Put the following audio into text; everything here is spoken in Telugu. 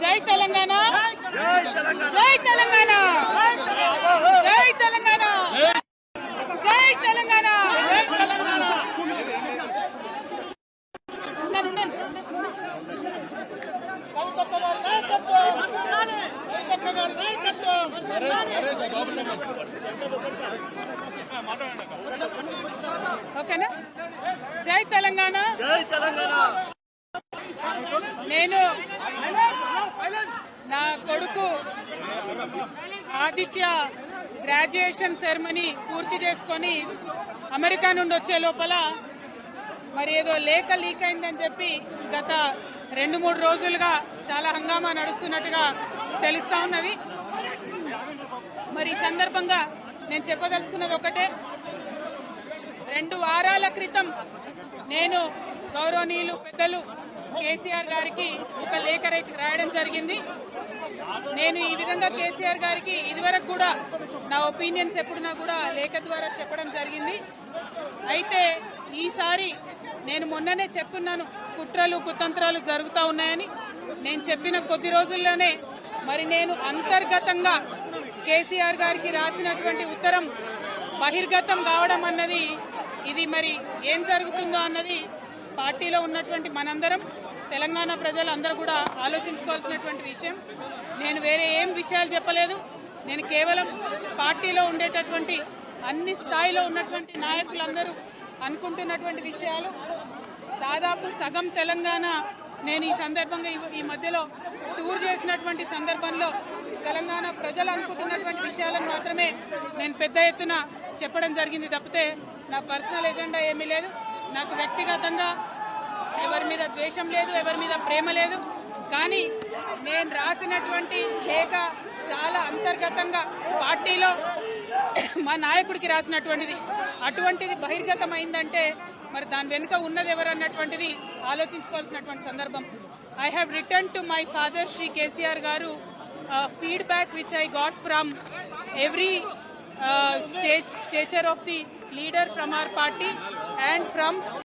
జై తెలంగాణ, జై తెలంగాణ, జై తెలంగాణ, జై తెలంగాణ. ఓకేనా? జై తెలంగాణ, జై తెలంగాణ. నేను నా కొడుకు ఆదిత్య గ్రాడ్యుయేషన్ సెరమనీ పూర్తి చేసుకొని అమెరికా నుండి వచ్చే లోపల మరి ఏదో లేఖ లీక్ అయిందని చెప్పి గత 2-3 రోజులుగా చాలా హంగామా నడుస్తున్నట్టుగా తెలుస్తూ ఉన్నది. మరి ఈ సందర్భంగా నేను చెప్పదలుచుకున్నది ఒకటే, 2 వారాల క్రితం నేను గౌరవనీయులు పెద్దలు కేసీఆర్ గారికి ఒక లేఖ రాయడం జరిగింది. నేను ఈ విధంగా కేసీఆర్ గారికి ఇదివరకు కూడా నా ఒపీనియన్స్ ఎప్పుడున్నా కూడా లేఖ ద్వారా చెప్పడం జరిగింది. అయితే ఈసారి నేను మొన్ననే చెప్పున్నాను, కుట్రలు కుతంత్రాలు జరుగుతూ ఉన్నాయని. నేను చెప్పిన కొద్ది రోజుల్లోనే మరి నేను అంతర్గతంగా కేసీఆర్ గారికి రాసినటువంటి ఉత్తరం బహిర్గతం కావడం అన్నది, ఇది మరి ఏం జరుగుతుందో అన్నది పార్టీలో ఉన్నటువంటి మనందరం, తెలంగాణ ప్రజలు అందరూ కూడా ఆలోచించుకోవాల్సినటువంటి విషయం. నేను వేరే ఏం విషయాలు చెప్పలేదు. నేను కేవలం పార్టీలో ఉండేటటువంటి అన్ని స్థాయిలో ఉన్నటువంటి నాయకులందరూ అనుకుంటున్నటువంటి విషయాలు. దాదాపు సగం తెలంగాణ నేను ఈ సందర్భంగా ఈ మధ్యలో టూర్ చేసినటువంటి సందర్భంలో తెలంగాణ ప్రజలు అనుకుంటున్నటువంటి విషయాలను మాత్రమే నేను పెద్ద ఎత్తున చెప్పడం జరిగింది తప్పితే నా పర్సనల్ ఎజెండా ఏమీ లేదు. నాకు వ్యక్తిగతంగా ఎవరి మీద ద్వేషం లేదు, ఎవరి మీద ప్రేమ లేదు. కానీ నేను రాసినటువంటి లేఖ చాలా అంతర్గతంగా పార్టీలో మా నాయకుడికి రాసినటువంటిది. అటువంటిది బహిర్గతమైందంటే మరి దాని వెనుక ఉన్నది ఎవరన్నటువంటిది ఆలోచించుకోవాల్సినటువంటి సందర్భం. I have return to my father Shri KCR garu feedback which I got from every stature of the leader from our party and from